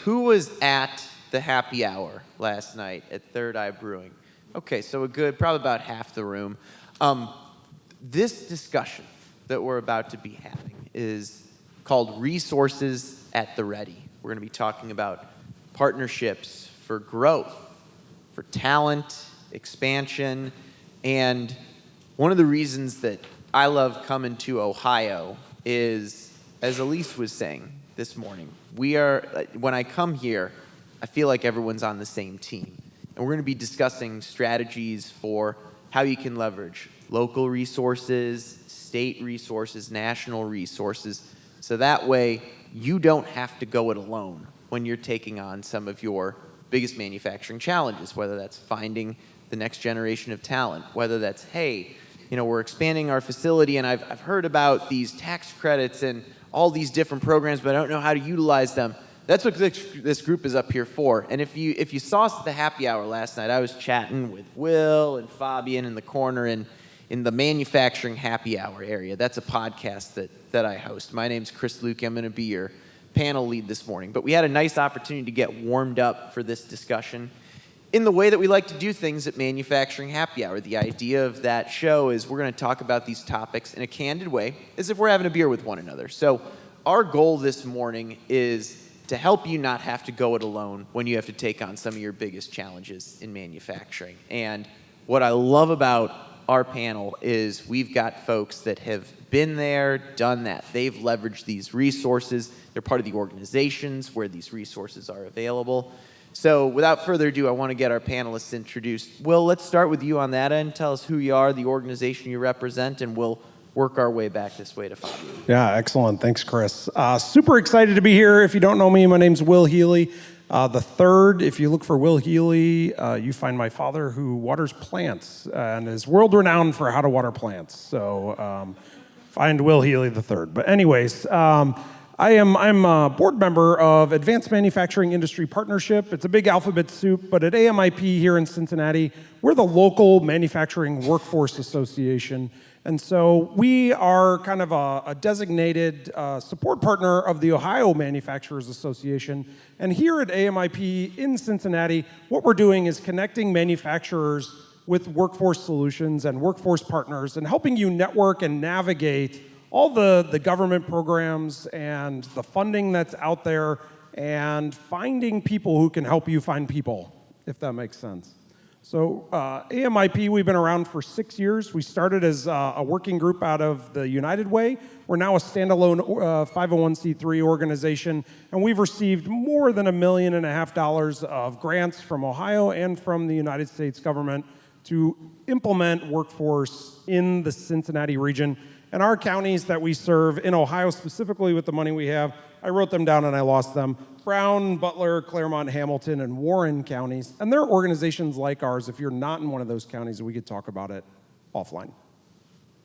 who was at the happy hour last night at Third Eye Brewing? Okay, so probably about half the room. This discussion that we're about to be having is called Resources at the Ready. We're going to be talking about partnerships for growth, for talent, expansion, and one of the reasons that I love coming to Ohio is, as Elise was saying this morning, when I come here, I feel like everyone's on the same team. And we're going to be discussing strategies for how you can leverage local resources, state resources, national resources, so that way you don't have to go it alone when you're taking on some of your biggest manufacturing challenges, whether that's finding the next generation of talent, whether that's, hey, we're expanding our facility and I've heard about these tax credits and all these different programs, but I don't know how to utilize them. That's what this group is up here for. And if you saw us at the happy hour last night, I was chatting with Will and Fabian in the corner in the manufacturing happy hour area. That's a podcast that I host. My name's Chris Luecke. I'm going to be your panel lead this morning. But we had a nice opportunity to get warmed up for this discussion in the way that we like to do things at Manufacturing Happy Hour. The idea of that show is we're going to talk about these topics in a candid way, as if we're having a beer with one another. So our goal this morning is to help you not have to go it alone when you have to take on some of your biggest challenges in manufacturing. And what I love about our panel is we've got folks that have been there, done that. They've leveraged these resources. They're part of the organizations where these resources are available. So without further ado, I want to get our panelists introduced. Will, let's start with you on that end. Tell us who you are, the organization you represent, and we'll work our way back this way to Fabian. Yeah, excellent. Thanks, Chris. Super excited to be here. If you don't know me, my name's Will Healy. The third, if you look for Will Healy, you find my father who waters plants and is world-renowned for how to water plants. So find Will Healy the third. But anyways, I'm a board member of Advanced Manufacturing Industry Partnership. It's a big alphabet soup, but at AMIP here in Cincinnati, we're the local manufacturing workforce association. And so we are kind of a designated support partner of the Ohio Manufacturers Association. And here at AMIP in Cincinnati, what we're doing is connecting manufacturers with workforce solutions and workforce partners and helping you network and navigate all the government programs and the funding that's out there and finding people who can help you find people, if that makes sense. So AMIP, we've been around for 6 years. We started as a working group out of the United Way. We're now a standalone 501c3 organization, and we've received more than $1.5 million of grants from Ohio and from the United States government to implement workforce in the Cincinnati region. And our counties that we serve in Ohio, specifically with the money we have, I wrote them down and I lost them. Brown, Butler, Claremont, Hamilton, and Warren counties. And there are organizations like ours. If you're not in one of those counties, we could talk about it offline.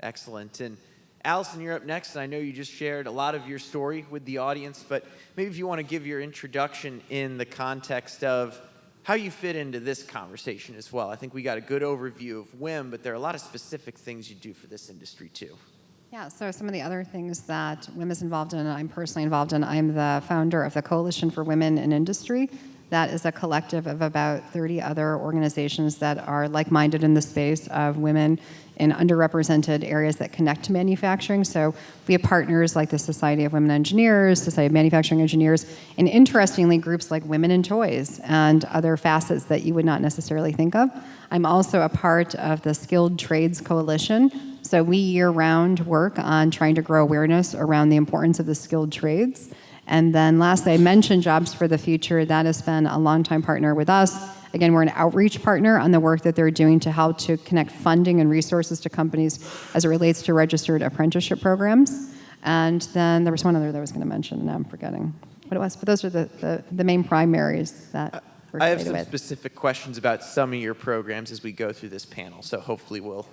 Excellent. And Allison, you're up next. And I know you just shared a lot of your story with the audience, but maybe if you want to give your introduction in the context of how you fit into this conversation as well. I think we got a good overview of WIM, but there are a lot of specific things you do for this industry too. Yeah, so some of the other things that WIM is involved in, I'm personally involved in, I'm the founder of the Coalition for Women in Industry. That is a collective of about 30 other organizations that are like-minded in the space of women in underrepresented areas that connect to manufacturing. So we have partners like the Society of Women Engineers, Society of Manufacturing Engineers, and interestingly, groups like Women in Toys and other facets that you would not necessarily think of. I'm also a part of the Skilled Trades Coalition. So we year-round work on trying to grow awareness around the importance of the skilled trades. And then lastly, I mentioned Jobs for the Future. That has been a longtime partner with us. Again, we're an outreach partner on the work that they're doing to help to connect funding and resources to companies as it relates to registered apprenticeship programs. And then there was one other that I was going to mention, and now I'm forgetting what it was. But those are the main primaries that we're I have some with. specific questions about some of your programs as we go through this panel. So hopefully we'll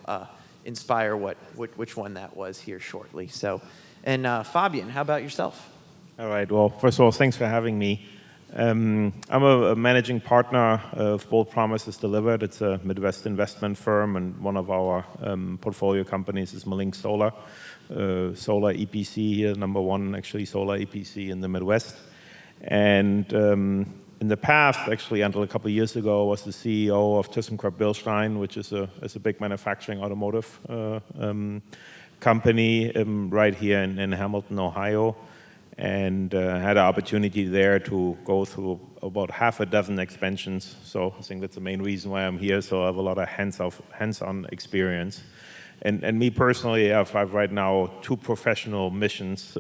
inspire which one that was here shortly. So, and Fabian, how about yourself? All right. Well, first of all, thanks for having me. I'm a managing partner of Bold Promises Delivered. It's a Midwest investment firm, and one of our portfolio companies is Malink Solar, solar EPC here, number one actually solar EPC in the Midwest. And in the past, actually until a couple of years ago, I was the CEO of ThyssenKrupp Bilstein, which is a big manufacturing automotive company right here in Hamilton, Ohio. And had an opportunity there to go through about half a dozen expansions. So I think that's the main reason why I'm here. So I have a lot of hands-on experience. And me personally, I have right now 2 professional missions.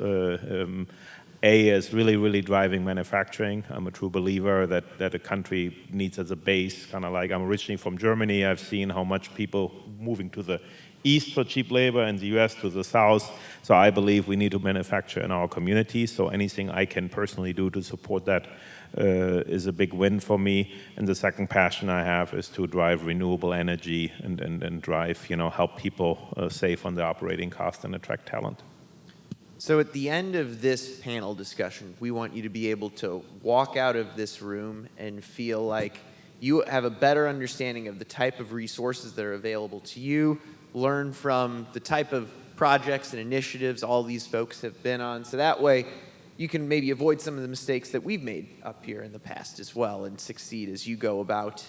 A is really driving manufacturing. I'm a true believer that a country needs as a base, kind of like I'm originally from Germany. I've seen how much people moving to the east for cheap labor and the US to the south. So I believe we need to manufacture in our communities. So anything I can personally do to support that is a big win for me. And the second passion I have is to drive renewable energy and drive, help people save on their operating costs and attract talent. So at the end of this panel discussion, we want you to be able to walk out of this room and feel like you have a better understanding of the type of resources that are available to you, learn from the type of projects and initiatives all these folks have been on. So that way you can maybe avoid some of the mistakes that we've made up here in the past as well and succeed as you go about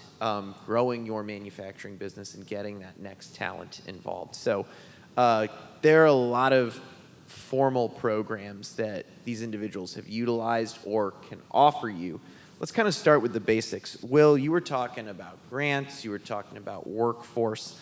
growing your manufacturing business and getting that next talent involved. So there are a lot of formal programs that these individuals have utilized or can offer you. Let's kind of start with the basics. Will, you were talking about grants, you were talking about workforce,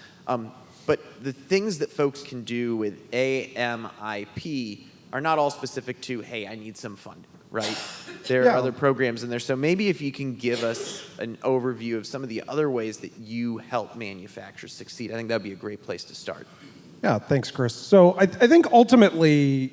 but the things that folks can do with AMIP are not all specific to, hey, I need some funding, right? There are other programs in there. So maybe if you can give us an overview of some of the other ways that you help manufacturers succeed, I think that would be a great place to start. Yeah, thanks, Chris. So I think ultimately,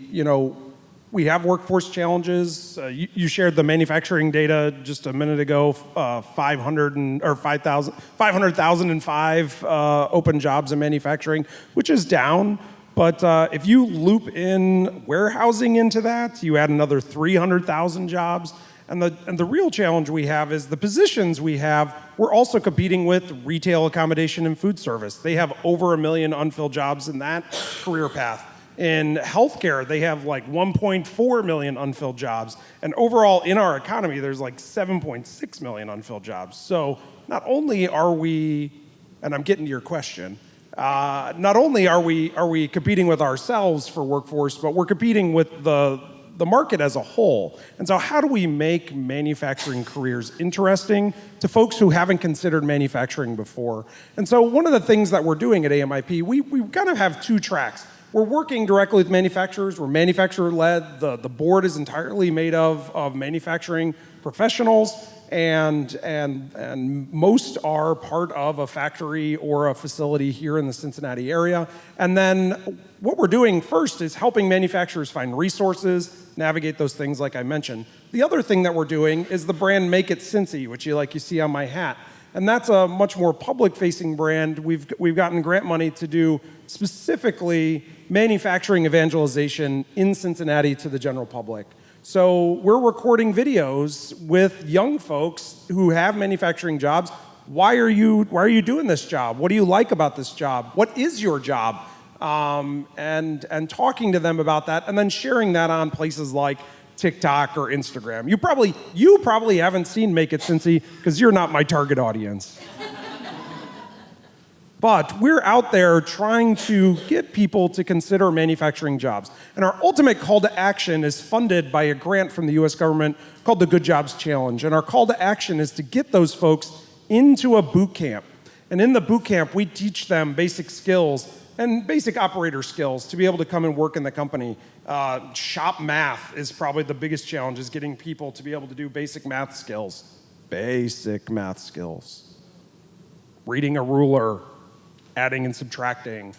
we have workforce challenges. You shared the manufacturing data just a minute ago. 505 open jobs in manufacturing, which is down. But if you loop in warehousing into that, you add another 300,000 jobs. And the real challenge we have is the positions we have, we're also competing with retail, accommodation, and food service. They have over 1 million unfilled jobs in that career path. In healthcare, they have like 1.4 million unfilled jobs. And overall, in our economy, there's like 7.6 million unfilled jobs. So not only are we, and I'm getting to your question, not only are we competing with ourselves for workforce, but we're competing with the market as a whole. And so how do we make manufacturing careers interesting to folks who haven't considered manufacturing before? And so one of the things that we're doing at AMIP, we kind of have 2 tracks. We're working directly with manufacturers. We're manufacturer-led. The board is entirely made of manufacturing professionals, and most are part of a factory or a facility here in the Cincinnati area. And then what we're doing first is helping manufacturers find resources, navigate those things like I mentioned. The other thing that we're doing is the brand Make It Cincy, which you see on my hat. And that's a much more public-facing brand. We've gotten grant money to do specifically manufacturing evangelization in Cincinnati to the general public. So we're recording videos with young folks who have manufacturing jobs. Why are you doing this job? What do you like about this job? What is your job? And talking to them about that, and then sharing that on places like TikTok or Instagram. You probably haven't seen Make It Cincy because you're not my target audience. But we're out there trying to get people to consider manufacturing jobs. And our ultimate call to action is funded by a grant from the US government called the Good Jobs Challenge. And our call to action is to get those folks into a boot camp. And in the boot camp, we teach them basic skills and basic operator skills to be able to come and work in the company. Shop math is probably the biggest challenge, is getting people to be able to do basic math skills. Basic math skills. Reading a ruler, adding and subtracting,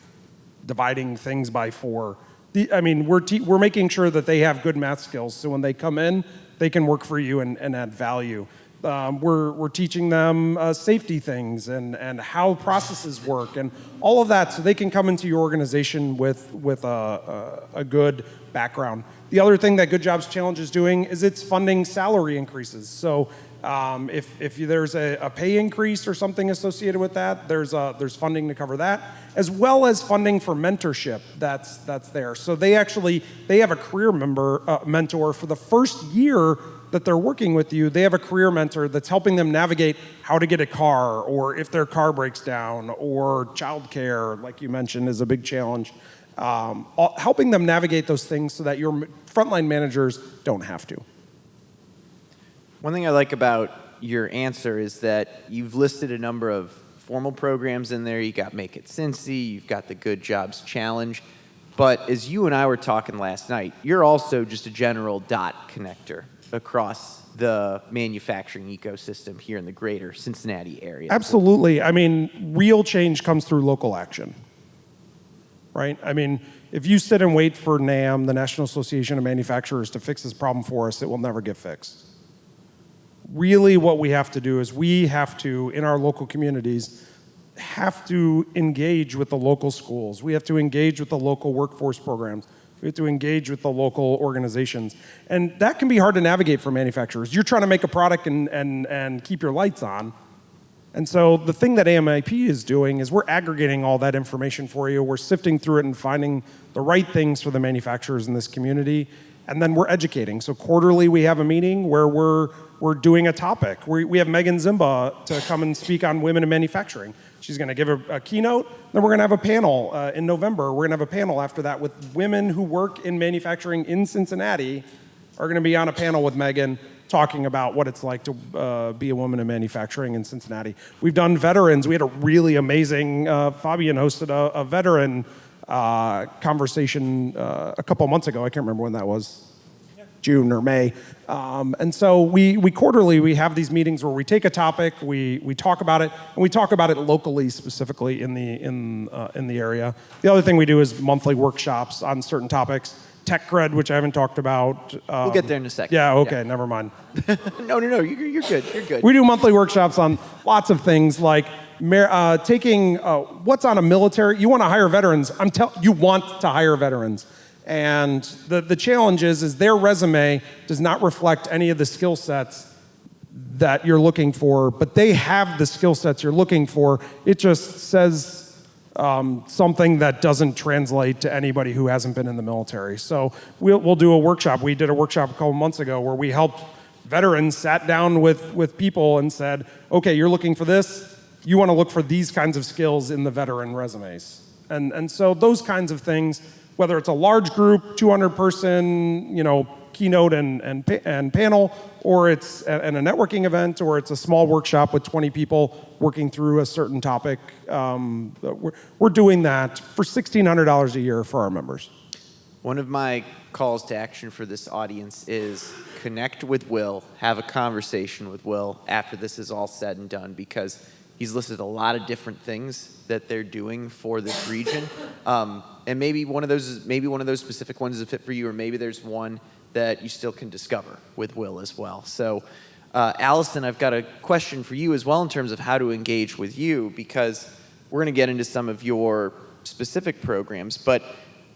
dividing things by 4. We're making sure that they have good math skills, so when they come in, they can work for you and add value. We're teaching them safety things and how processes work and all of that, so they can come into your organization with a good background. The other thing that Good Jobs Challenge is doing is it's funding salary increases. So If there's a pay increase or something associated with that, there's funding to cover that, as well as funding for mentorship that's there. So they have a career mentor for the first year that they're working with you. They have a career mentor that's helping them navigate how to get a car, or if their car breaks down, or childcare, like you mentioned, is a big challenge. Helping them navigate those things so that your frontline managers don't have to. One thing I like about your answer is that you've listed a number of formal programs in there. You got Make It Cincy, you've got the Good Jobs Challenge. But as you and I were talking last night, you're also just a general dot connector across the manufacturing ecosystem here in the greater Cincinnati area. Absolutely. I mean, real change comes through local action, right? I mean, if you sit and wait for NAM, the National Association of Manufacturers, to fix this problem for us, it will never get fixed. Really what we have to do is we have to, in our local communities, have to engage with the local schools. We have to engage with the local workforce programs. We have to engage with the local organizations. And that can be hard to navigate for manufacturers. You're trying to make a product and keep your lights on. And so the thing that AMIP is doing is we're aggregating all that information for you. We're sifting through it and finding the right things for the manufacturers in this community. And then we're educating. So quarterly we have a meeting where we're doing a topic. We have Megan Zimba to come and speak on women in manufacturing. She's going to give a keynote. Then we're going to have a panel in November. We're going to have a panel after that with women who work in manufacturing in Cincinnati are going to be on a panel with Megan talking about what it's like to be a woman in manufacturing in Cincinnati. We've done veterans. We had a really amazing, Fabian hosted a veteran conversation a couple months ago. I can't remember when that was. June or May. And so we quarterly, we have these meetings where we take a topic, we talk about it, and we talk about it locally, specifically in the area. The other thing we do is monthly workshops on certain topics. Tech cred, which I haven't talked about. We'll get there in a second. Yeah, okay, never mind. No, you're good, you're good. We do monthly workshops on lots of things like taking what's on a military, you want to hire veterans, you want to hire veterans. And the challenge is their resume does not reflect any of the skill sets that you're looking for, but they have the skill sets you're looking for. It just says something that doesn't translate to anybody who hasn't been in the military. So we'll do a workshop. We did a workshop a couple months ago where we helped veterans, sat down with people and said, okay, you're looking for this. You want to look for these kinds of skills in the veteran resumes. And so those kinds of things, whether it's a large group, 200-person, keynote and panel, or it's a networking event, or it's a small workshop with 20 people working through a certain topic, we're doing that for $1,600 a year for our members. One of my calls to action for this audience is connect with Will, have a conversation with Will after this is all said and done, because he's listed a lot of different things that they're doing for this region. And maybe one of those specific ones is a fit for you, or maybe there's one that you still can discover with Will as well. So, Allison, I've got a question for you as well in terms of how to engage with you, because we're going to get into some of your specific programs, but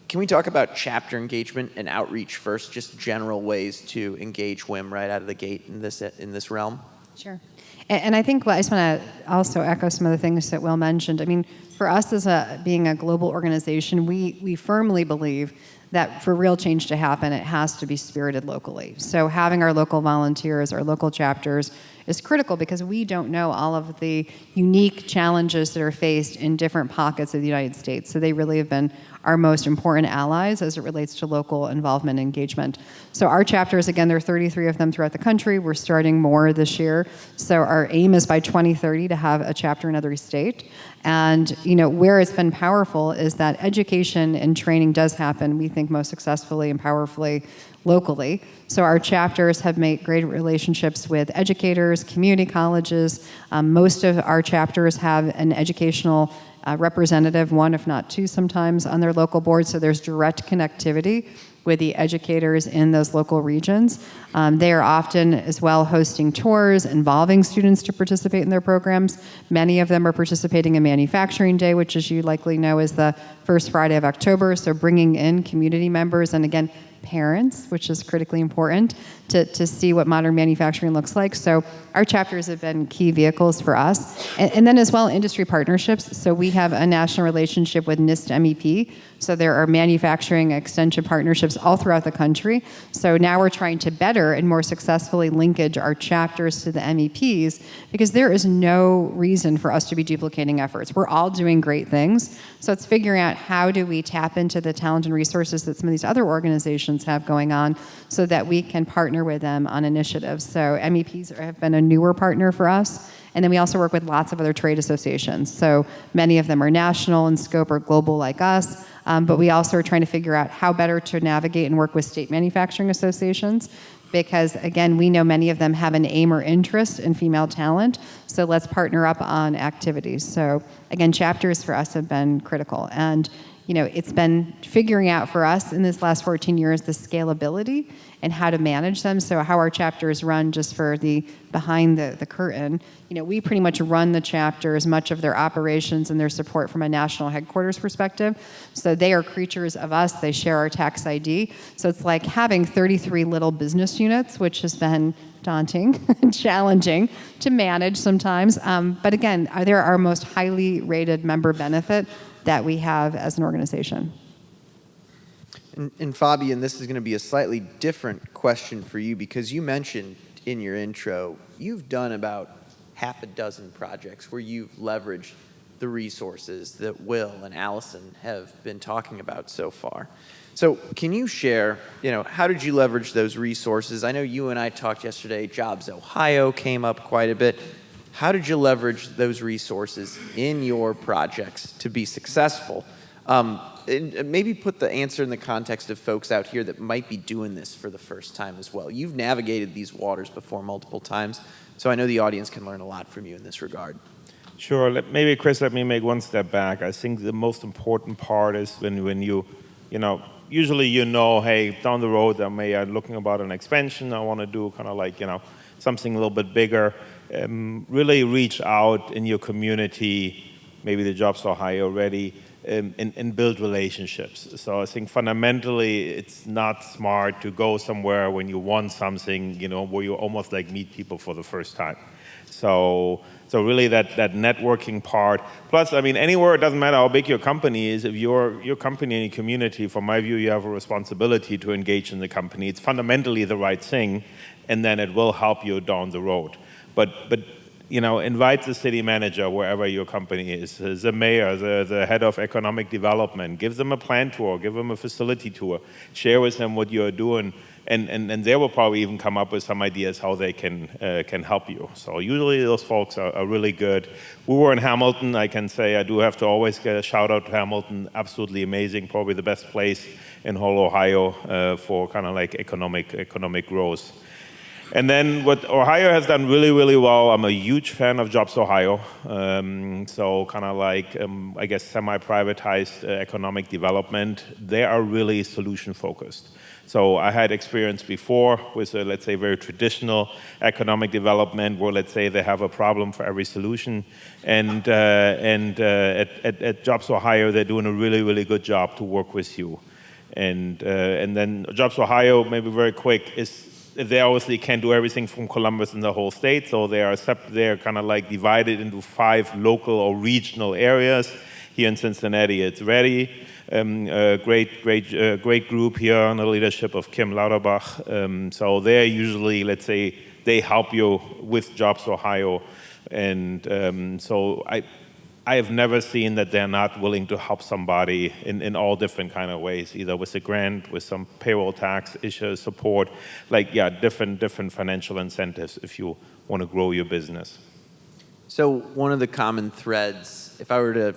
can we talk about chapter engagement and outreach first, just general ways to engage WIM right out of the gate in this realm? Sure. And I think I just want to also echo some of the things that Will mentioned. I mean, for us as being a global organization, we firmly believe that for real change to happen, it has to be spirited locally. So having our local volunteers, our local chapters is critical, because we don't know all of the unique challenges that are faced in different pockets of the United States. So they really have been our most important allies as it relates to local involvement and engagement. So our chapters, again, there are 33 of them throughout the country. We're starting more this year. So our aim is by 2030 to have a chapter in every state. And where it's been powerful is that education and training does happen, we think, most successfully and powerfully locally. So our chapters have made great relationships with educators, community colleges. Most of our chapters have an educational representative, one if not two sometimes, on their local board. So there's direct connectivity with the educators in those local regions. They are often as well hosting tours involving students to participate in their programs. Many of them are participating in Manufacturing Day, which, as you likely know, is the first Friday of October. So bringing in community members and, again, parents, which is critically important to see what modern manufacturing looks like. So our chapters have been key vehicles for us. And then as well, industry partnerships. So we have a national relationship with NIST MEP. So there are manufacturing extension partnerships all throughout the country. So now we're trying to better and more successfully linkage our chapters to the MEPs, because there is no reason for us to be duplicating efforts. We're all doing great things. So it's figuring out how do we tap into the talent and resources that some of these other organizations have going on so that we can partner with them on initiatives. So MEPs have been a newer partner for us. And then we also work with lots of other trade associations. So many of them are national in scope or global like us. But we also are trying to figure out how better to navigate and work with state manufacturing associations, because again, we know many of them have an aim or interest in female talent. So let's partner up on activities. So again, chapters for us have been critical. And it's been figuring out for us in this last 14 years the scalability and how to manage them. So how our chapters run, just for the behind the curtain, we pretty much run the chapters, much of their operations and their support from a national headquarters perspective. So they are creatures of us. They share our tax ID. So it's like having 33 little business units, which has been daunting and challenging to manage sometimes. But again, they're our most highly rated member benefit that we have as an organization. And Fabian, this is going to be a slightly different question for you, because you mentioned in your intro, you've done about half a dozen projects where you've leveraged the resources that Will and Allison have been talking about so far. So can you share, how did you leverage those resources? I know you and I talked yesterday, Jobs Ohio came up quite a bit. How did you leverage those resources in your projects to be successful? And maybe put the answer in the context of folks out here that might be doing this for the first time as well. You've navigated these waters before multiple times, so I know the audience can learn a lot from you in this regard. Sure. Maybe, Chris, let me make one step back. I think the most important part is when you usually hey, down the road I'm looking about an expansion. I want to do kind of like, something a little bit bigger. Really reach out in your community, maybe the Jobs Ohio already, and build relationships. So I think fundamentally it's not smart to go somewhere when you want something, where you almost like meet people for the first time. So really that networking part. Plus, anywhere, it doesn't matter how big your company is, if your company and your community, from my view, you have a responsibility to engage in the company. It's fundamentally the right thing, and then it will help you down the road. But invite the city manager wherever your company is, the mayor, the head of economic development. Give them a plant tour, give them a facility tour. Share with them what you're doing, and they will probably even come up with some ideas how they can help you. So usually those folks are really good. We were in Hamilton. I can say I do have to always get a shout out to Hamilton. Absolutely amazing, probably the best place in whole Ohio for kind of like economic growth. And then what Ohio has done really, really well, I'm a huge fan of Jobs Ohio. So kind of like, I guess, semi-privatized economic development. They are really solution-focused. So I had experience before with, let's say, very traditional economic development where, let's say, they have a problem for every solution. And at Jobs Ohio, they're doing a really, really good job to work with you. And then Jobs Ohio, maybe very quick, is they obviously can't do everything from Columbus in the whole state, so they're kind of like divided into 5 local or regional areas. Here in Cincinnati, it's Ready, a great group here under the leadership of Kim Lauterbach. So they're usually, let's say, they help you with Jobs Ohio, and so I have never seen that they're not willing to help somebody in all different kind of ways, either with a grant, with some payroll tax issue support, different financial incentives if you want to grow your business. So one of the common threads, if I were to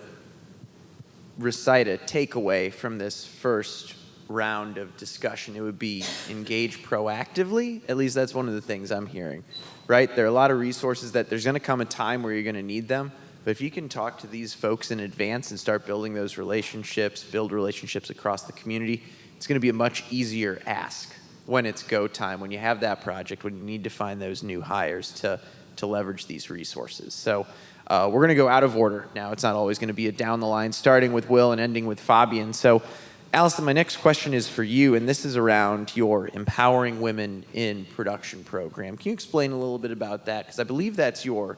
recite a takeaway from this first round of discussion, it would be engage proactively. At least that's one of the things I'm hearing, right? There are a lot of resources that there's going to come a time where you're going to need them. But if you can talk to these folks in advance and start building those relationships, build relationships across the community, it's going to be a much easier ask when it's go time, when you have that project, when you need to find those new hires to leverage these resources. So we're going to go out of order now. It's not always going to be a down the line, starting with Will and ending with Fabian. So Allison, my next question is for you, and this is around your Empowering Women in Production program. Can you explain a little bit about that? Because I believe that's your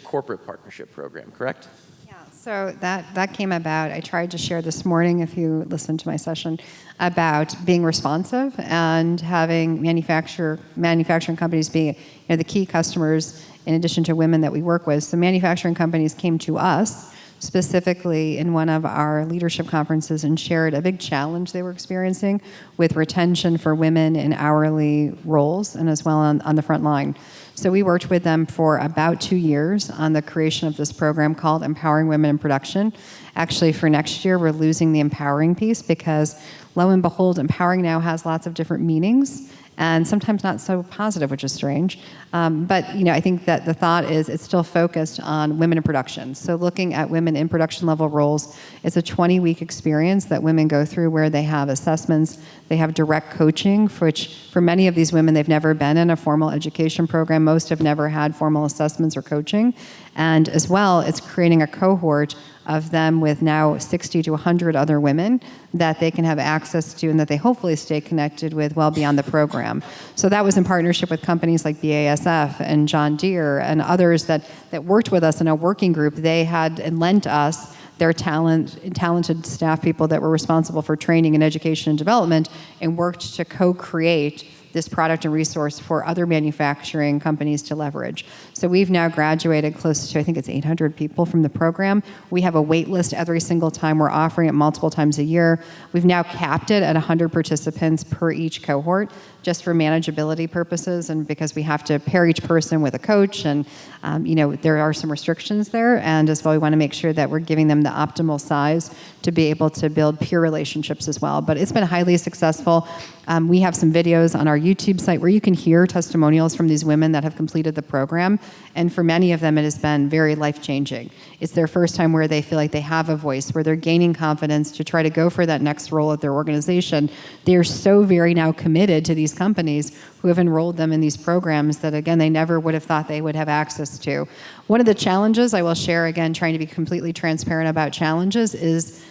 corporate partnership program, correct? Yeah, so that came about. I tried to share this morning, if you listened to my session, about being responsive and having manufacturing companies being the key customers in addition to women that we work with. So manufacturing companies came to us specifically in one of our leadership conferences and shared a big challenge they were experiencing with retention for women in hourly roles and as well on the front line. So we worked with them for about 2 years on the creation of this program called Empowering Women in Production. Actually, for next year, we're losing the empowering piece because, lo and behold, empowering now has lots of different meanings and sometimes not so positive, which is strange. But I think that the thought is it's still focused on women in production. So looking at women in production level roles, it's a 20-week experience that women go through where they have assessments, they have direct coaching, which for many of these women, they've never been in a formal education program. Most have never had formal assessments or coaching. And as well, it's creating a cohort of them with now 60 to 100 other women that they can have access to and that they hopefully stay connected with well beyond the program. So that was in partnership with companies like BASF and John Deere and others that worked with us in a working group. They had and lent us their talented staff people that were responsible for training and education and development and worked to co-create this product and resource for other manufacturing companies to leverage. So we've now graduated close to, I think it's 800 people from the program. We have a wait list every single time. We're offering it multiple times a year. We've now capped it at 100 participants per each cohort, just for manageability purposes and because we have to pair each person with a coach and there are some restrictions there, and as well we want to make sure that we're giving them the optimal size to be able to build peer relationships as well. But it's been highly successful. We have some videos on our YouTube site where you can hear testimonials from these women that have completed the program, and for many of them it has been very life-changing. It's their first time where they feel like they have a voice, where they're gaining confidence to try to go for that next role at their organization. They're so very now committed to these companies who have enrolled them in these programs that, again, they never would have thought they would have access to. One of the challenges I will share, again, trying to be completely transparent about challenges, is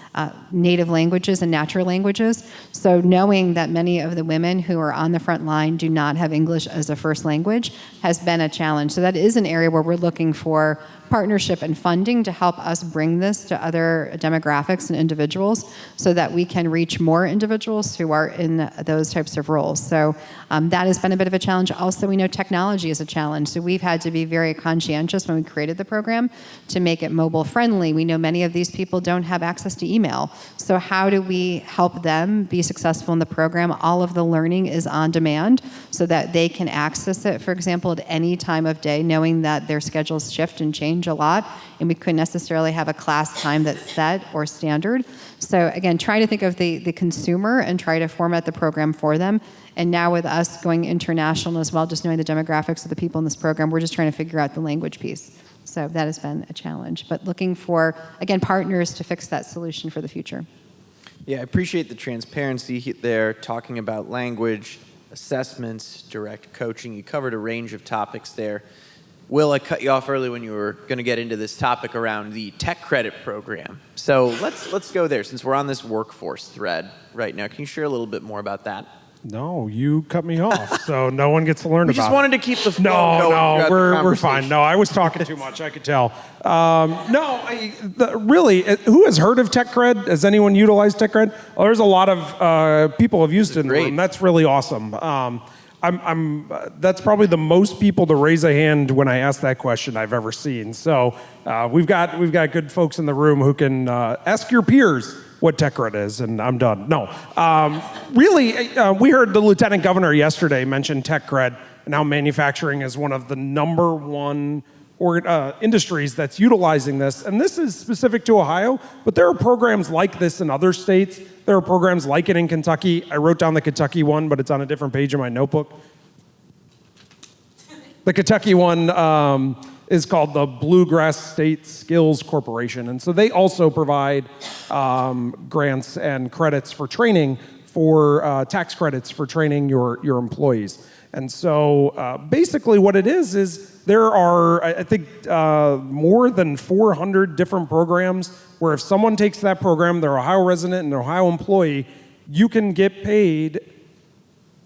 native languages and natural languages. So knowing that many of the women who are on the front line do not have English as a first language has been a challenge. So that is an area where we're looking for partnership and funding to help us bring this to other demographics and individuals so that we can reach more individuals who are in those types of roles. So that has been a bit of a challenge. Also, we know technology is a challenge. So we've had to be very conscientious when we created the program to make it mobile friendly. We know many of these people don't have access to email. So how do we help them be successful in the program? All of the learning is on demand so that they can access it, for example, at any time of day, knowing that their schedules shift and change a lot, and we couldn't necessarily have a class time that's set or standard. So again, try to think of the consumer and try to format the program for them. And now with us going international as well, just knowing the demographics of the people in this program, we're just trying to figure out the language piece. So that has been a challenge. But looking for, again, partners to fix that solution for the future. Yeah, I appreciate the transparency there, talking about language, assessments, direct coaching. You covered a range of topics there. Will, I cut you off early when you were going to get into this topic around the tech credit program. So let's go there since we're on this workforce thread right now. Can you share a little bit more about that? No, you cut me off, so no one gets to learn about it. We just wanted to keep the flow going. No, we're fine. No, I was talking too much. I could tell. Really, who has heard of tech cred? Has anyone utilized tech cred? Oh, there's a lot of people have used it in the room. That's really awesome. That's probably the most people to raise a hand when I ask that question I've ever seen. So we've got good folks in the room who can ask your peers what tech cred is, and I'm done. No, we heard the lieutenant governor yesterday mention tech cred and how manufacturing is one of the number one industries that's utilizing this. And this is specific to Ohio, but there are programs like this in other states. There are programs like it in Kentucky. I wrote down the Kentucky one, but it's on a different page in my notebook. The Kentucky one is called the Bluegrass State Skills Corporation. And so they also provide grants and credits for training, for tax credits for training your employees. And so basically what it is there are, I think, more than 400 different programs where if someone takes that program, they're Ohio resident and an Ohio employee, you can get paid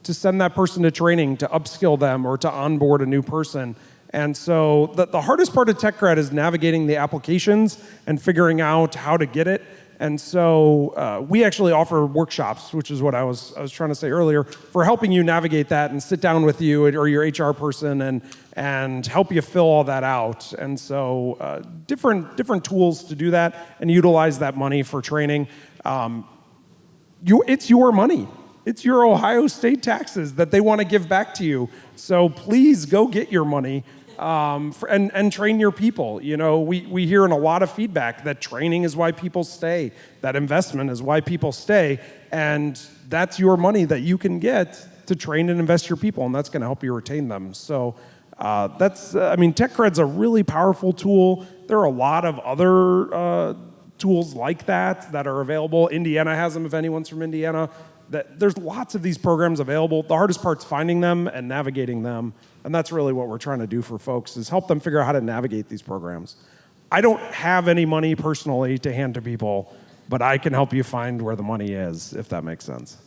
to send that person to training, to upskill them, or to onboard a new person. And so the hardest part of tech grad is navigating the applications and figuring out how to get it. And so we actually offer workshops, which is what I was trying to say earlier, for helping you navigate that and sit down with you or your HR person and help you fill all that out. And so different tools to do that and utilize that money for training. It's your money. It's your Ohio State taxes that they want to give back to you. So please go get your money. And train your people. You know, we hear in a lot of feedback that training is why people stay, that investment is why people stay, and that's your money that you can get to train and invest your people, and that's going to help you retain them. So Tech Cred's a really powerful tool. There are a lot of other tools like that are available. Indiana has them if anyone's from Indiana. There's lots of these programs available. The hardest part's finding them and navigating them. And that's really what we're trying to do for folks, is help them figure out how to navigate these programs. I don't have any money personally to hand to people, but I can help you find where the money is, if that makes sense.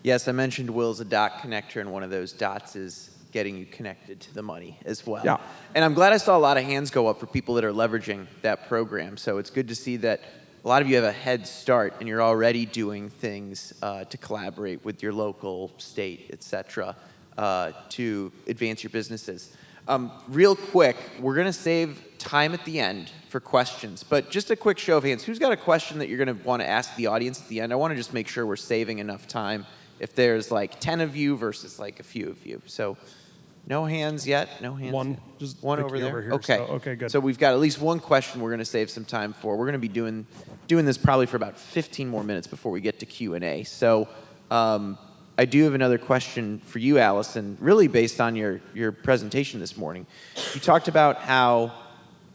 Yes, I mentioned Will's a dot connector, and one of those dots is getting you connected to the money as well. Yeah. And I'm glad I saw a lot of hands go up for people that are leveraging that program. So it's good to see that a lot of you have a head start and you're already doing things to collaborate with your local, state, et cetera, to advance your businesses. Real quick, we're going to save time at the end for questions, but just a quick show of hands. Who's got a question that you're going to want to ask the audience at the end? I want to just make sure we're saving enough time if there's like 10 of you versus like a few of you. So no hands yet? No hands? One. Just one over there? over here, okay. So, okay, good. So we've got at least one question we're going to save some time for. We're going to be doing this probably for about 15 more minutes before we get to Q&A. So I do have another question for you, Allison, really based on your presentation this morning. You talked about how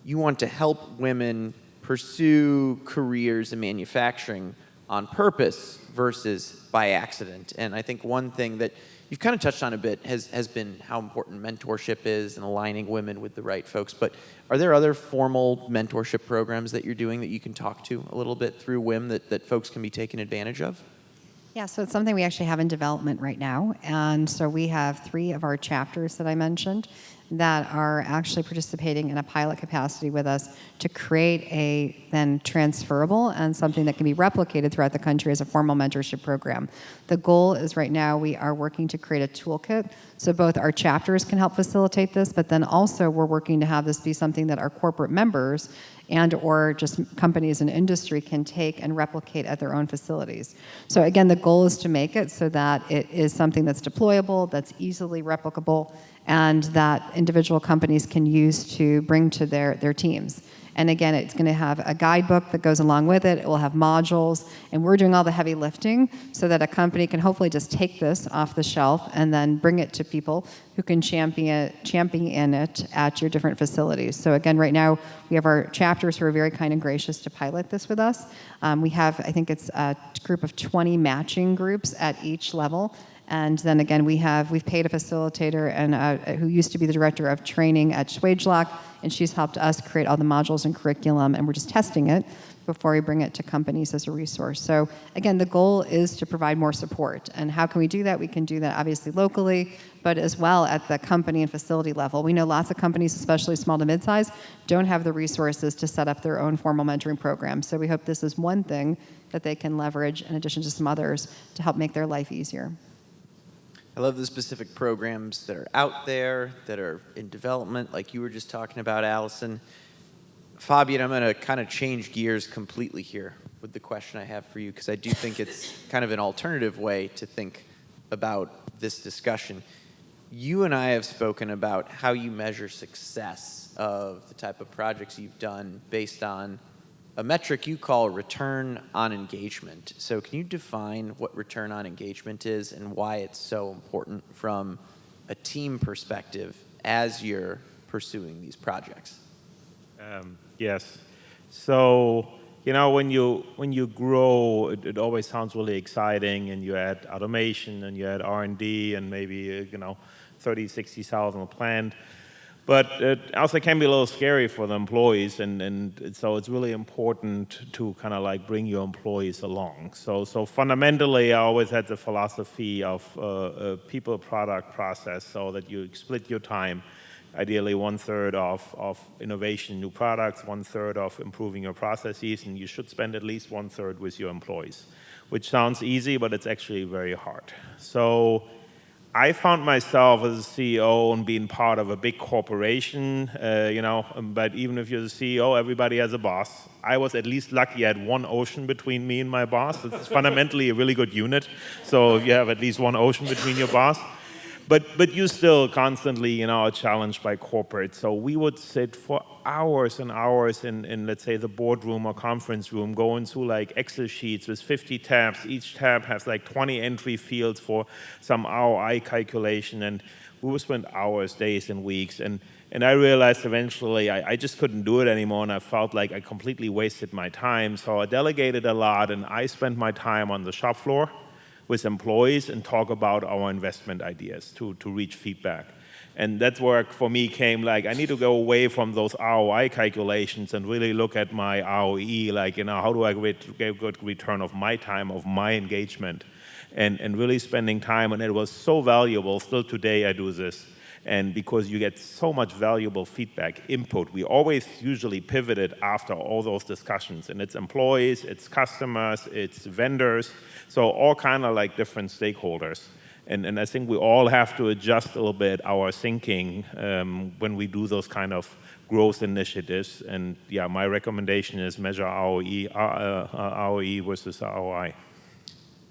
you want to help women pursue careers in manufacturing on purpose versus by accident. And I think one thing that you've kind of touched on a bit has been how important mentorship is and aligning women with the right folks. But are there other formal mentorship programs that you're doing that you can talk to a little bit through WIM that folks can be taking advantage of? Yeah, so it's something we actually have in development right now. And so we have 3 of our chapters that I mentioned that are actually participating in a pilot capacity with us to create a then transferable and something that can be replicated throughout the country as a formal mentorship program. The goal is right now we are working to create a toolkit so both our chapters can help facilitate this, but then also we're working to have this be something that our corporate members and or just companies and industry can take and replicate at their own facilities. So again, the goal is to make it so that it is something that's deployable, that's easily replicable, and that individual companies can use to bring to their teams. And again, it's going to have a guidebook that goes along with it. It will have modules, and we're doing all the heavy lifting so that a company can hopefully just take this off the shelf and then bring it to people who can champion it at your different facilities. So again, right now, we have our chapters who are very kind and gracious to pilot this with us. We have, I think it's a group of 20 matching groups at each level. And then again, we've paid a facilitator and who used to be the director of training at Schmahl, and she's helped us create all the modules and curriculum, and we're just testing it before we bring it to companies as a resource. So again, the goal is to provide more support. And how can we do that? We can do that obviously locally, but as well at the company and facility level. We know lots of companies, especially small to mid-size, don't have the resources to set up their own formal mentoring programs. So we hope this is one thing that they can leverage in addition to some others to help make their life easier. I love the specific programs that are out there, that are in development, like you were just talking about, Allison. Fabian, I'm going to kind of change gears completely here with the question I have for you, because I do think it's kind of an alternative way to think about this discussion. You and I have spoken about how you measure success of the type of projects you've done based on a metric you call return on engagement. So can you define what return on engagement is and why it's so important from a team perspective as you're pursuing these projects? Yes. So, when you grow, it always sounds really exciting, and you add automation and you add R&D and maybe, 30, 60,000 plant. But it also can be a little scary for the employees, and so it's really important to kind of like bring your employees along. So fundamentally, I always had the philosophy of a people, product, process, so that you split your time, ideally 1/3 of innovation, new products, 1/3 of improving your processes, and you should spend at least 1/3 with your employees, which sounds easy, but it's actually very hard. So I found myself as a CEO and being part of a big corporation, but even if you're the CEO, everybody has a boss. I was at least lucky I had one ocean between me and my boss. It's fundamentally a really good unit. So you have at least one ocean between your boss. But you still constantly, are challenged by corporate. So we would sit for hours and hours in, let's say, the boardroom or conference room, going through like Excel sheets with 50 tabs. Each tab has like 20 entry fields for some ROI calculation. And we would spend hours, days, and weeks. And I realized eventually I just couldn't do it anymore, and I felt like I completely wasted my time. So I delegated a lot, and I spent my time on the shop floor with employees and talk about our investment ideas to reach feedback. And that's where, for me, came like, I need to go away from those ROI calculations and really look at my ROE, like, how do I get a good return of my time, of my engagement, and really spending time. And it was so valuable. Still today I do this. And because you get so much valuable feedback, input, we always usually pivoted after all those discussions. And it's employees, it's customers, it's vendors, so all kind of like different stakeholders. And I think we all have to adjust a little bit our thinking when we do those kind of growth initiatives. And yeah, my recommendation is measure ROE versus ROI.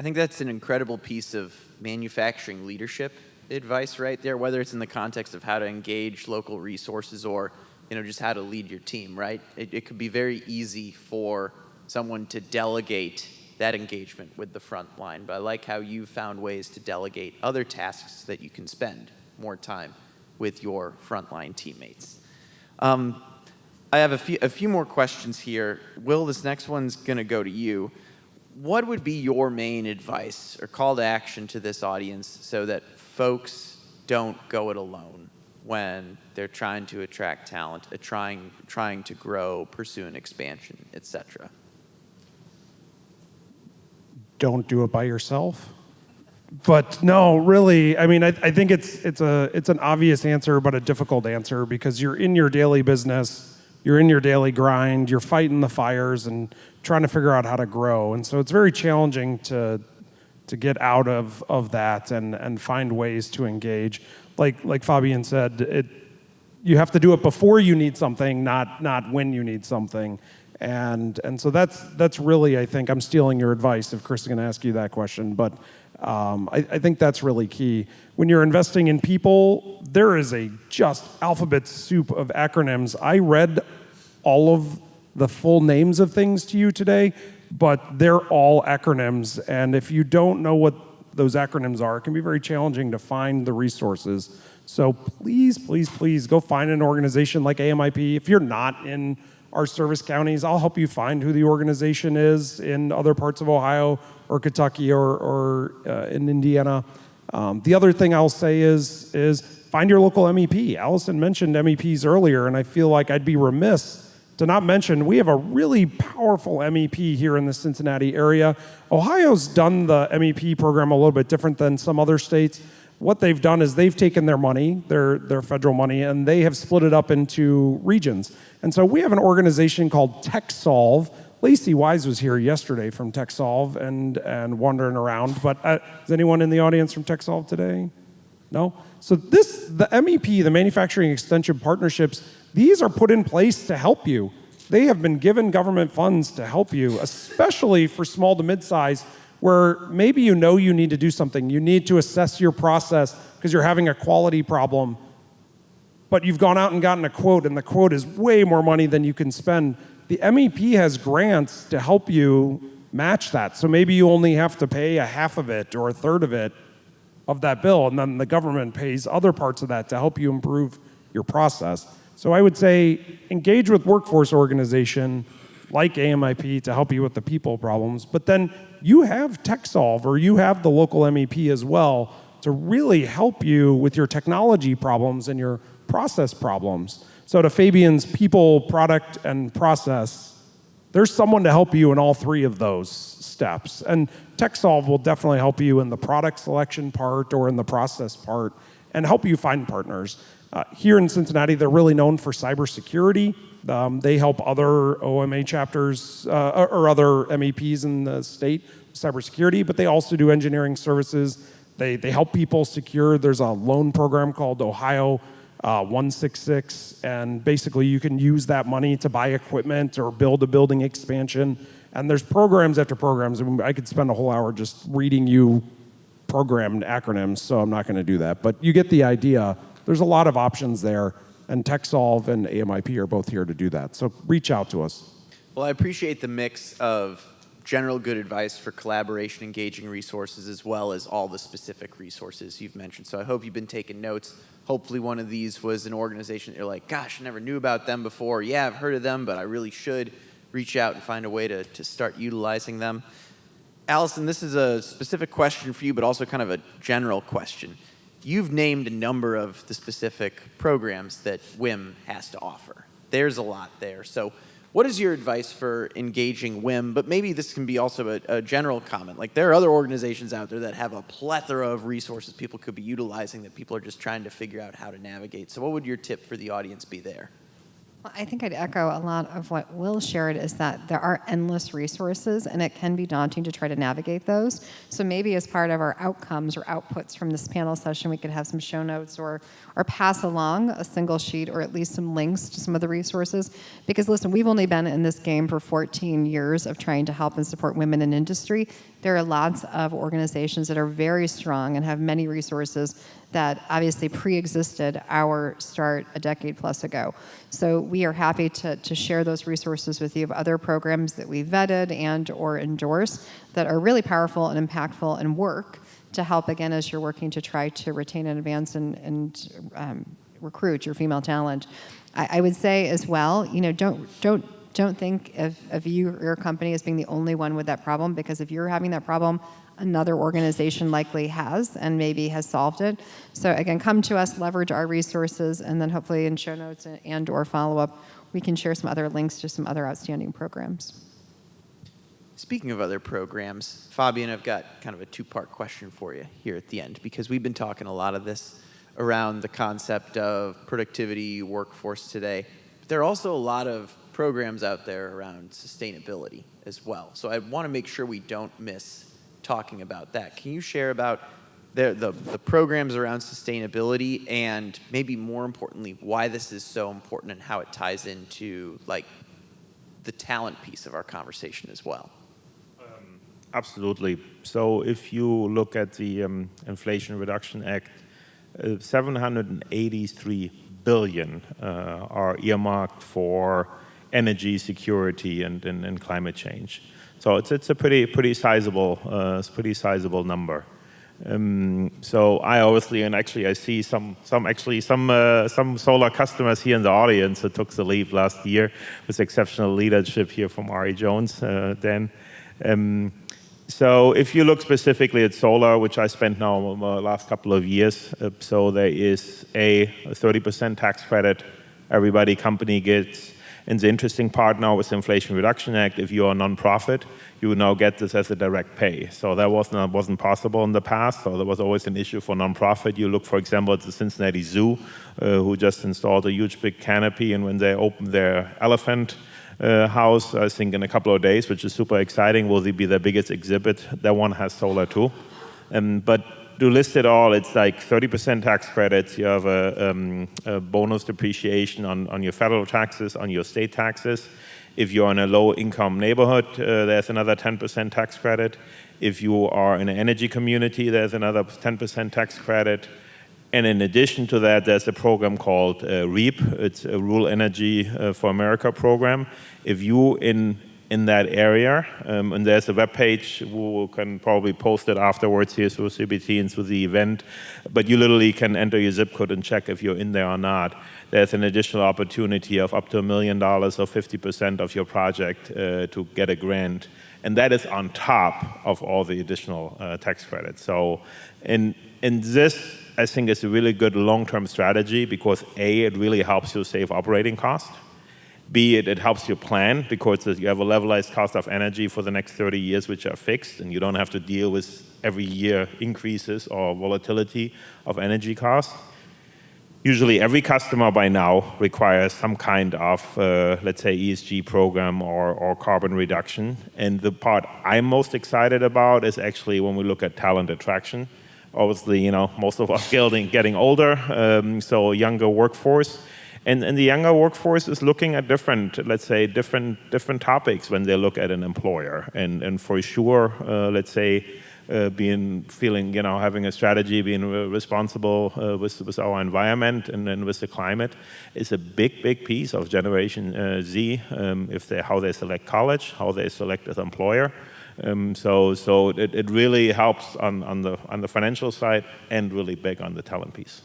I think that's an incredible piece of manufacturing leadership advice right there, whether it's in the context of how to engage local resources or just how to lead your team, right? It could be very easy for someone to delegate that engagement with the front line, but I like how you found ways to delegate other tasks that you can spend more time with your frontline teammates. I have a few more questions here. Will, this next one's going to go to you. What would be your main advice or call to action to this audience so that folks don't go it alone when they're trying to attract talent, trying to grow, pursue an expansion, etc.? Don't do it by yourself. But no, really, I mean, I think it's an obvious answer, but a difficult answer, because you're in your daily business, you're in your daily grind, you're fighting the fires and trying to figure out how to grow. And so it's very challenging to get out of that and find ways to engage. Like Fabian said, you have to do it before you need something, not when you need something. And so that's really, I think, I'm stealing your advice if Chris is going to ask you that question, but I think that's really key. When you're investing in people, there is a just alphabet soup of acronyms. I read all of the full names of things to you today, but they're all acronyms, and if you don't know what those acronyms are, it can be very challenging to find the resources. So please, please, please go find an organization like AMIP. If you're not in our service counties, I'll help you find who the organization is in other parts of Ohio or Kentucky or in Indiana. The other thing I'll say is find your local MEP. Allison mentioned MEPs earlier, and I feel like I'd be remiss to not mention we have a really powerful MEP here in the Cincinnati area. Ohio's done the MEP program a little bit different than some other states. What they've done is they've taken their money, their federal money, and they have split it up into regions. And so we have an organization called TechSolve. Lacey Wise was here yesterday from TechSolve and wandering around. But is anyone in the audience from TechSolve today? No? So the MEP, the Manufacturing Extension Partnerships, these are put in place to help you. They have been given government funds to help you, especially for small to mid-size, where maybe you need to do something. You need to assess your process because you're having a quality problem, but you've gone out and gotten a quote, and the quote is way more money than you can spend. The MEP has grants to help you match that. So maybe you only have to pay a half of it or a third of it of that bill, and then the government pays other parts of that to help you improve your process. So I would say engage with workforce organization like AMIP to help you with the people problems, but then you have TechSolve or you have the local MEP as well to really help you with your technology problems and your process problems. So to Fabian's people, product, and process, there's someone to help you in all three of those steps. And TechSolve will definitely help you in the product selection part or in the process part and help you find partners. Here in Cincinnati, they're really known for cybersecurity. They help other OMA chapters or other MEPs in the state with cybersecurity, but they also do engineering services. They help people secure. There's a loan program called Ohio 166, and basically you can use that money to buy equipment or build a building expansion. And there's programs after programs. I mean, I could spend a whole hour just reading you programmed acronyms, so I'm not going to do that. But you get the idea. There's a lot of options there, and TechSolve and AMIP are both here to do that. So reach out to us. Well, I appreciate the mix of general good advice for collaboration, engaging resources, as well as all the specific resources you've mentioned. So I hope you've been taking notes. Hopefully one of these was an organization that you're like, gosh, I never knew about them before. Yeah, I've heard of them, but I really should reach out and find a way to start utilizing them. Allison, this is a specific question for you, but also kind of a general question. You've named a number of the specific programs that WIM has to offer. There's a lot there. So what is your advice for engaging WIM? But maybe this can be also a general comment. Like, there are other organizations out there that have a plethora of resources people could be utilizing that people are just trying to figure out how to navigate. So what would your tip for the audience be there? Well, I think I'd echo a lot of what Will shared, is that there are endless resources and it can be daunting to try to navigate those. So maybe as part of our outcomes or outputs from this panel session, we could have some show notes or pass along a single sheet or at least some links to some of the resources. Because listen, we've only been in this game for 14 years of trying to help and support women in industry. There are lots of organizations that are very strong and have many resources that obviously pre-existed our start a decade plus ago. So we are happy to share those resources with you of other programs that we vetted and or endorse that are really powerful and impactful and work to help, again, as you're working to try to retain and advance and recruit your female talent. I would say as well, don't think of you or your company as being the only one with that problem, because if you're having that problem, another organization likely has and maybe has solved it. So again, come to us, leverage our resources, and then hopefully in show notes and or follow-up, we can share some other links to some other outstanding programs. Speaking of other programs, Fabian, I've got kind of a two-part question for you here at the end, because we've been talking a lot of this around the concept of productivity, workforce today. But there are also a lot of programs out there around sustainability as well. So I want to make sure we don't miss talking about that. Can you share about the programs around sustainability, and maybe more importantly, why this is so important and how it ties into like the talent piece of our conversation as well? Absolutely. So if you look at the Inflation Reduction Act, 783 billion are earmarked for energy security and climate change. So it's a pretty sizable number. So I obviously, and actually I see some solar customers here in the audience that took the lead last year with exceptional leadership here from Ari Jones, Dan. So if you look specifically at solar, which I spent now the last couple of years, so there is a 30% tax credit every company gets. And the interesting part now with the Inflation Reduction Act, if you're a nonprofit, you now get this as a direct pay. So that wasn't possible in the past. So there was always an issue for nonprofit. You look, for example, at the Cincinnati Zoo, who just installed a huge big canopy, and when they opened their elephant house, I think in a couple of days, which is super exciting, will be their biggest exhibit. That one has solar too. But to list it all, it's like 30% tax credits. You have a bonus depreciation on your federal taxes, on your state taxes. If you're in a low-income neighborhood, there's another 10% tax credit. If you are in an energy community, there's another 10% tax credit. And in addition to that, there's a program called REAP. It's a Rural Energy for America program. If you in that area, and there's a webpage, we can probably post it afterwards here through CBT and through the event, but you literally can enter your zip code and check if you're in there or not. There's an additional opportunity of up to $1 million or 50% of your project to get a grant. And that is on top of all the additional tax credits. So in and this, I think, is a really good long-term strategy because A, it really helps you save operating costs. B, it helps you plan because you have a levelized cost of energy for the next 30 years, which are fixed, and you don't have to deal with every year increases or volatility of energy costs. Usually every customer by now requires some kind of, let's say, ESG program or carbon reduction. And the part I'm most excited about is actually when we look at talent attraction. Obviously, most of us getting older, so younger workforce. And the younger workforce is looking at different topics when they look at an employer. And for sure, let's say, having a strategy, being responsible with our environment and then with the climate is a big piece of Generation Z. How they select college, how they select an employer. So it really helps on the financial side and really big on the talent piece.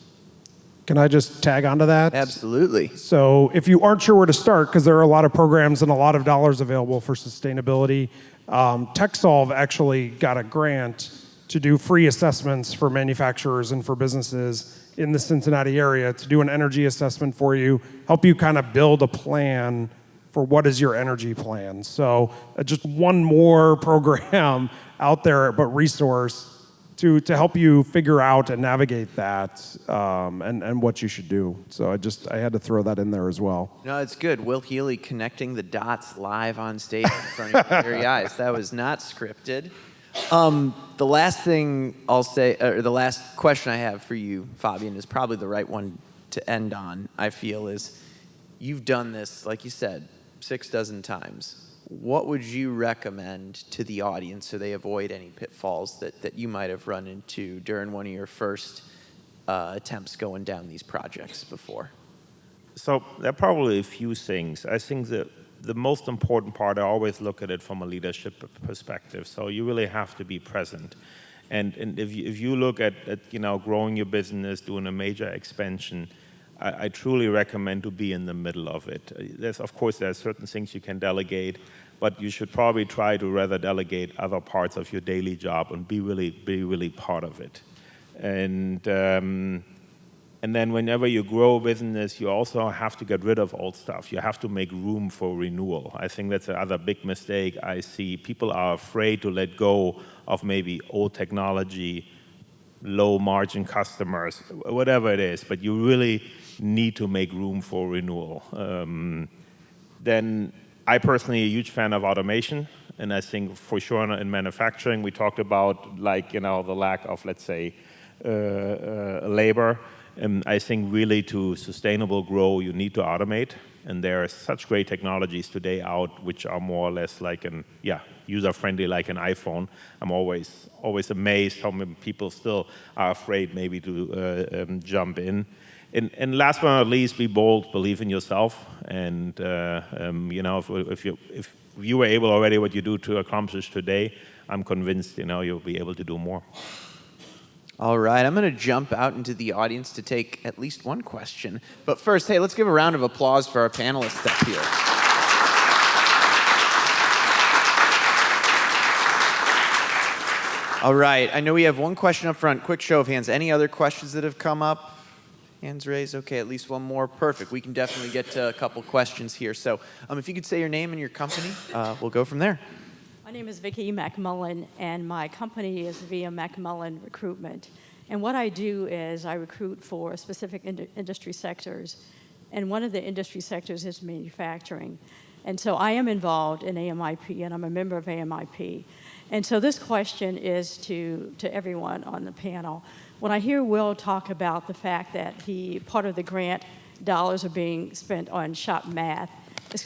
Can I just tag onto that? Absolutely. So if you aren't sure where to start, because there are a lot of programs and a lot of dollars available for sustainability, TechSolve actually got a grant to do free assessments for manufacturers and for businesses in the Cincinnati area to do an energy assessment for you, help you kind of build a plan for what is your energy plan. So just one more program out there, but resource to help you figure out and navigate that and what you should do. So I had to throw that in there as well. No, it's good. Will Healy connecting the dots live on stage in front of your very eyes. That was not scripted. The last thing I'll say, or the last question I have for you, Fabian, is probably the right one to end on, I feel, is you've done this, like you said, 6 times. What would you recommend to the audience so they avoid any pitfalls that you might have run into during one of your first attempts going down these projects before? So there are probably a few things. I think that the most important part, I always look at it from a leadership perspective. So you really have to be present. And if you look at growing your business, doing a major expansion, I truly recommend to be in the middle of it. Of course, there are certain things you can delegate, but you should probably try to rather delegate other parts of your daily job and be really part of it. And then whenever you grow a business, you also have to get rid of old stuff. You have to make room for renewal. I think that's another big mistake I see. People are afraid to let go of maybe old technology, low margin customers, whatever it is, but you really need to make room for renewal. Then I personally am a huge fan of automation, and I think for sure in manufacturing we talked about the lack of, let's say, labor. I think really to sustainable grow you need to automate, and there are such great technologies today out which are more or less user-friendly like an iPhone. I'm always amazed how many people still are afraid maybe to jump in. And last but not least, be bold, believe in yourself, and if you were able already what you do to accomplish today, I'm convinced you'll be able to do more. All right, I'm going to jump out into the audience to take at least one question. But first, hey, let's give a round of applause for our panelists up here. All right, I know we have one question up front. Quick show of hands. Any other questions that have come up? Hands raised. Okay, at least one more. Perfect. We can definitely get to a couple questions here. So if you could say your name and your company, we'll go from there. My name is Vicki McMullen, and my company is via McMullen Recruitment. And what I do is I recruit for specific industry sectors, and one of the industry sectors is manufacturing. And so I am involved in AMIP, and I'm a member of AMIP. And so this question is to everyone on the panel. When I hear Will talk about the fact that part of the grant dollars are being spent on shop math, it's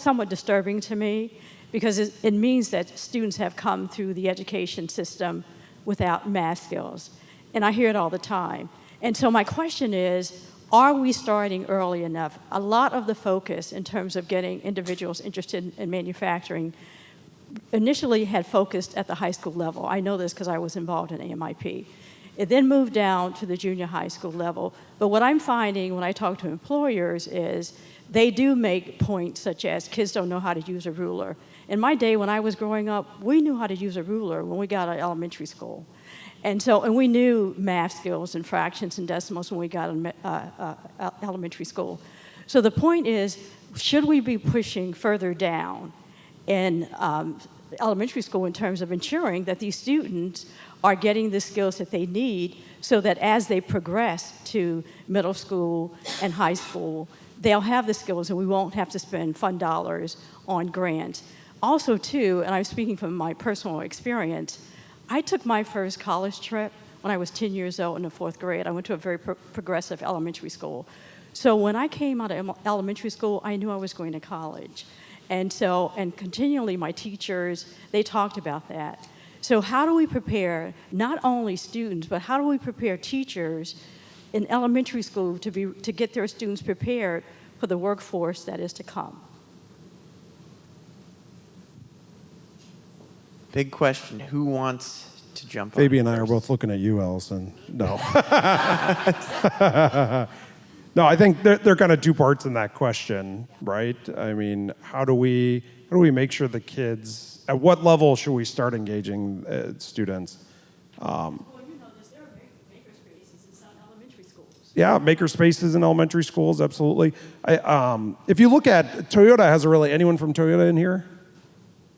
somewhat disturbing to me, because it means that students have come through the education system without math skills. And I hear it all the time. And so my question is, are we starting early enough? A lot of the focus in terms of getting individuals interested in manufacturing initially had focused at the high school level. I know this because I was involved in AMIP. It then moved down to the junior high school level. But what I'm finding when I talk to employers is they do make points such as kids don't know how to use a ruler. In my day when I was growing up, we knew how to use a ruler when we got out of elementary school. And we knew math skills and fractions and decimals when we got in elementary school. So the point is, should we be pushing further down in elementary school in terms of ensuring that these students are getting the skills that they need so that as they progress to middle school and high school, they'll have the skills and we won't have to spend fund dollars on grants. Also, too, and I'm speaking from my personal experience, I took my first college trip when I was 10 years old in the 4th grade. I went to a very progressive elementary school. So when I came out of elementary school, I knew I was going to college. And continually my teachers, they talked about that. So how do we prepare not only students, but how do we prepare teachers in elementary school to get their students prepared for the workforce that is to come? Big question. Who wants to jump on? Fabian and I are both looking at you, Allison. No. No, I think there are kind of two parts in that question, right? I mean, how do we make sure the kids, at what level should we start engaging students? Well, there are maker spaces in some elementary schools. Yeah, maker spaces in elementary schools, absolutely. If you look at Toyota, anyone from Toyota in here?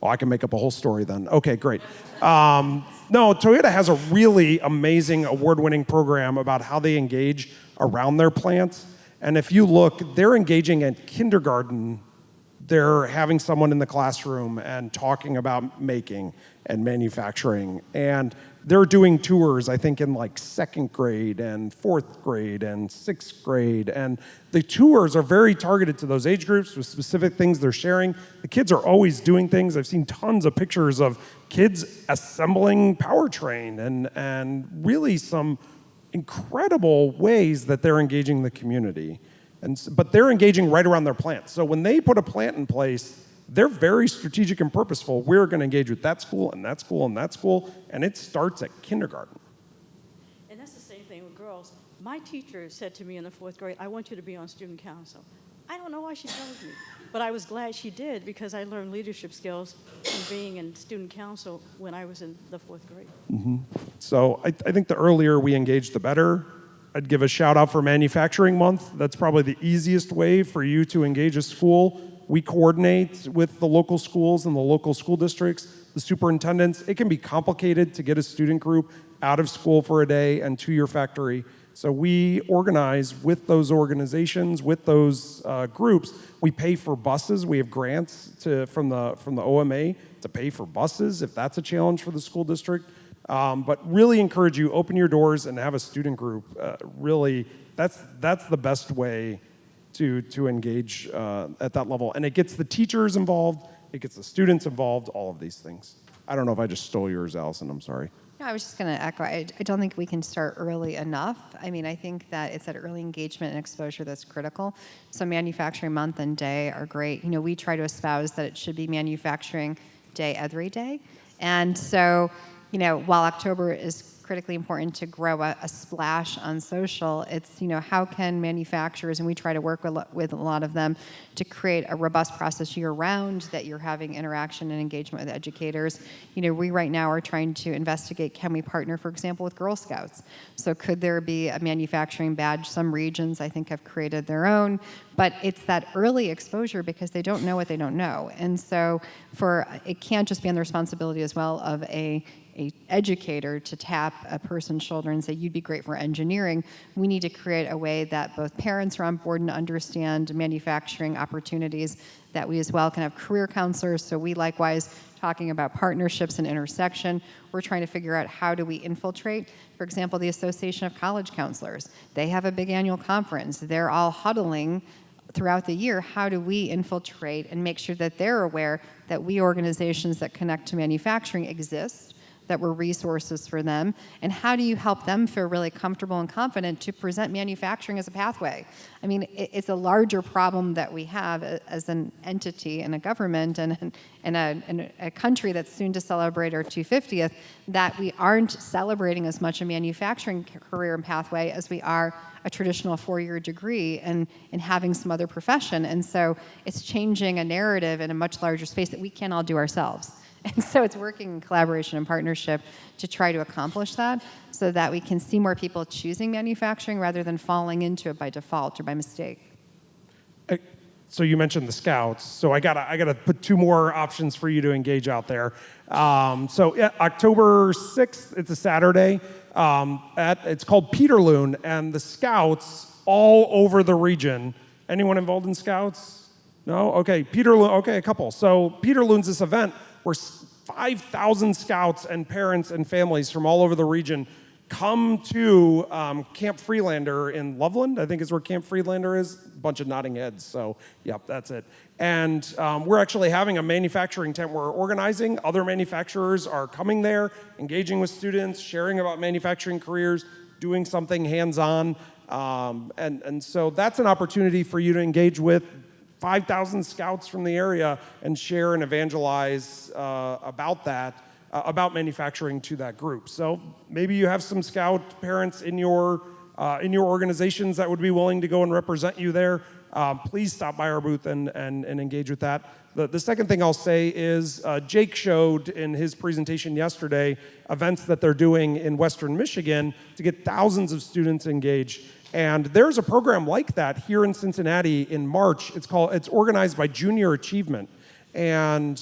Oh, I can make up a whole story then. Okay, great. No, Toyota has a really amazing award-winning program about how they engage around their plants. And if you look, they're engaging at kindergarten. They're having someone in the classroom and talking about making and manufacturing. And they're doing tours, I think, in like 2nd grade and 4th grade and 6th grade. And the tours are very targeted to those age groups with specific things they're sharing. The kids are always doing things. I've seen tons of pictures of kids assembling powertrain and really some incredible ways that they're engaging the community. But they're engaging right around their plant. So when they put a plant in place, they're very strategic and purposeful. We're going to engage with that school and that school and that school, and it starts at kindergarten. And that's the same thing with girls. My teacher said to me in the 4th grade, I want you to be on student council. I don't know why she told me, but I was glad she did because I learned leadership skills from being in student council when I was in the 4th grade. Mm-hmm. So I think the earlier we engage, the better. I'd give a shout out for Manufacturing Month. That's probably the easiest way for you to engage a school. We coordinate with the local schools and the local school districts, the superintendents. It can be complicated to get a student group out of school for a day and to your factory. So we organize with those organizations, with those groups. We pay for buses. We have grants from the OMA to pay for buses if that's a challenge for the school district. But really encourage you, open your doors and have a student group. Really, that's the best way to engage at that level. And it gets the teachers involved, it gets the students involved, all of these things. I don't know if I just stole yours, Allison, I'm sorry. No, I was just going to echo, I don't think we can start early enough. I mean, I think that it's that early engagement and exposure that's critical. So Manufacturing Month and Day are great. We try to espouse that it should be Manufacturing Day every day. And so, while October is critically important to grow a splash on social, it's, how can manufacturers, and we try to work with a lot of them, to create a robust process year-round that you're having interaction and engagement with educators. We right now are trying to investigate, can we partner, for example, with Girl Scouts? So could there be a manufacturing badge? Some regions, I think, have created their own, but it's that early exposure because they don't know what they don't know. And so it can't just be on the responsibility as well of a educator to tap a person's shoulder and say, you'd be great for engineering. We need to create a way that both parents are on board and understand manufacturing opportunities, that we as well can have career counselors. So we likewise, talking about partnerships and intersection, we're trying to figure out how do we infiltrate. For example, the Association of College Counselors, they have a big annual conference. They're all huddling throughout the year. How do we infiltrate and make sure that they're aware that we organizations that connect to manufacturing exist, that we're resources for them, and how do you help them feel really comfortable and confident to present manufacturing as a pathway? I mean, it's a larger problem that we have as an entity and a government and a country that's soon to celebrate our 250th, that we aren't celebrating as much a manufacturing career and pathway as we are a traditional 4-year degree and having some other profession. And so it's changing a narrative in a much larger space that we can't all do ourselves. And so it's working in collaboration and partnership to try to accomplish that so that we can see more people choosing manufacturing rather than falling into it by default or by mistake. So you mentioned the Scouts. So I gotta put 2 more options for you to engage out there. October 6th, it's a Saturday. It's called Peterloon, and the Scouts all over the region. Anyone involved in Scouts? No? Okay, Peterloon. Okay, a couple. So Peterloon's this event where 5,000 Scouts and parents and families from all over the region come to Camp Freelander in Loveland, I think is where Camp Freelander is. A bunch of nodding heads, so yep, that's it. And we're actually having a manufacturing tent we're organizing. Other manufacturers are coming there, engaging with students, sharing about manufacturing careers, doing something hands-on. And so that's an opportunity for you to engage with 5,000 Scouts from the area and share and evangelize about that. About manufacturing to that group. So maybe you have some Scout parents in your organizations that would be willing to go and represent you there. Please stop by our booth and engage with that. The second thing I'll say is Jake showed in his presentation yesterday events that they're doing in Western Michigan to get thousands of students engaged. And there's a program like that here in Cincinnati in March. It's organized by Junior Achievement. And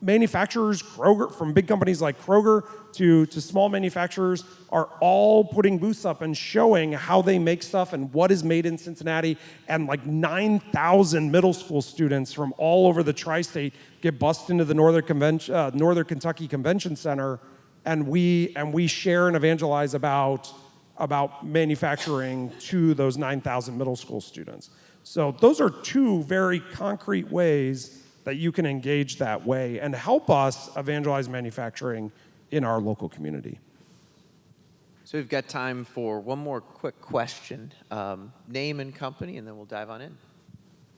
manufacturers, Kroger, from big companies like Kroger to small manufacturers, are all putting booths up and showing how they make stuff and what is made in Cincinnati. And like 9,000 middle school students from all over the tri-state get bussed into the Northern Kentucky Convention Center, and we share and evangelize about manufacturing to those 9,000 middle school students. So those are 2 very concrete ways that you can engage that way and help us evangelize manufacturing in our local community. So we've got time for one more quick question. Name and company, and then we'll dive on in.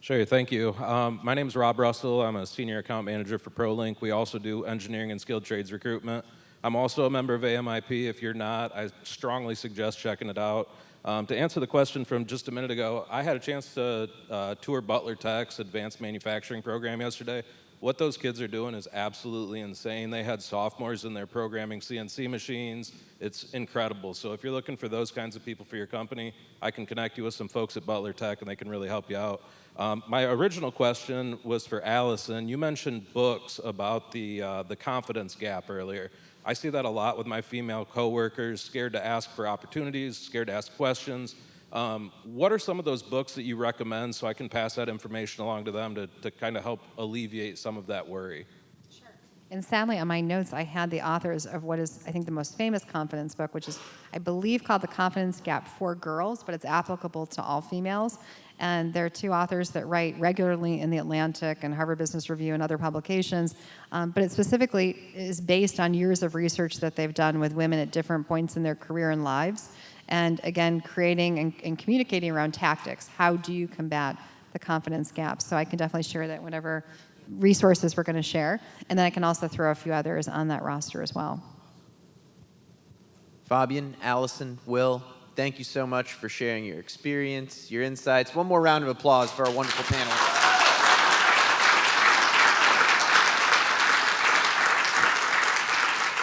Sure, thank you. My name is Rob Russell. I'm a senior account manager for ProLink. We also do engineering and skilled trades recruitment. I'm also a member of AMIP. If you're not, I strongly suggest checking it out. To answer the question from just a minute ago, I had a chance to tour Butler Tech's advanced manufacturing program yesterday. What those kids are doing is absolutely insane. They had sophomores in there programming CNC machines. It's incredible. So if you're looking for those kinds of people for your company, I can connect you with some folks at Butler Tech, and they can really help you out. My original question was for Allison. You mentioned books about the confidence gap earlier. I see that a lot with my female coworkers, scared to ask for opportunities, scared to ask questions. What are some of those books that you recommend so I can pass that information along to them to kind of help alleviate some of that worry? Sure. And sadly, on my notes, I had the authors of what is, I think, the most famous confidence book, which is, I believe, called The Confidence Gap for Girls, but it's applicable to all females. And there are 2 authors that write regularly in The Atlantic and Harvard Business Review and other publications. But it specifically is based on years of research that they've done with women at different points in their career and lives. And again, creating and communicating around tactics. How do you combat the confidence gap? So I can definitely share that whatever resources we're going to share. And then I can also throw a few others on that roster as well. Fabian, Allison, Will, thank you so much for sharing your experience, your insights. One more round of applause for our wonderful panel.